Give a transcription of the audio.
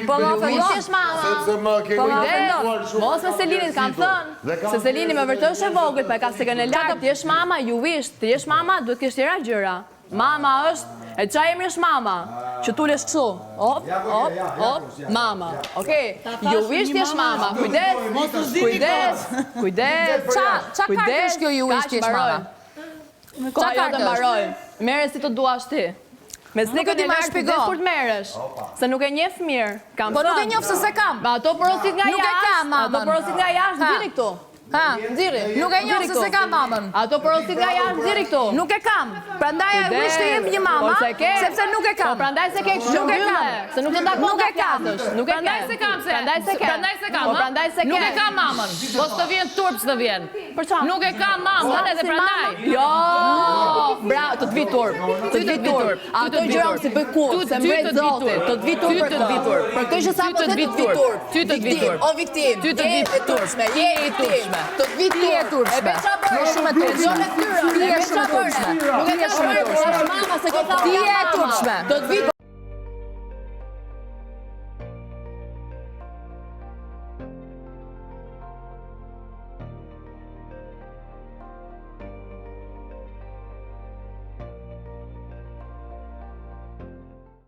Po më ofendosh mama. Sepse më ke Mos me Selinin kam thënë. Se Selini me vërtet është e vogël, pa ka se kanë lart. Ti je mama, ju vish, ti je mama, duhet të kesh tjera gjëra. Mama është, e çaj emri është mama. Që tulesh kështu. Op, mama. Okej. Ju vish ti je mama. Kujdes. Qa kartë është kjo ju vish ti je mama? Qa kartë mbaroj? Merre si të duash ti. Me s'ne këtë ma shpigo. Kur të meresh. Se nuk e njeh mirë. Po nuk e njeh se se kam. Ma ato porosit nga jashtë. Nuk e kam mamën. Ato porosit nga jashtë, diri këtu. Ha, nuk e njeh se se kam mamën. Ato porosit nga jashtë, diri këtu. Nuk e kam. Prandaj e vish të jem një mama, sepse nuk e kam. Po prandaj se ke kështu. Nuk e kam. Se nuk të takon. Nuk e kam. Nuk e kam. Prandaj se kam se. Prandaj se ke. Po prandaj se ke. Nuk e kam mamën. Po s'të vjen turp s'të vjen. Për çfarë? Nuk e kam mamën edhe prandaj. Jo, bravo, të të vi turp. Të të vi turp. Ato gjëra si bëj kur, se mbret Zoti. Të të vi turp për të vi turp. Për këtë që sa po të vi turp. Ty të vi turp. O viktim. Ty të vi turpshme. Je i turpshme. Të të vi turp. Ti je turpshme. E bëj çfarë? Je shumë e turpshme. Ti je shumë e turpshme. Nuk e ka shumë e turpshme. Mama se ke thënë. Ti je turpshme. Do të vi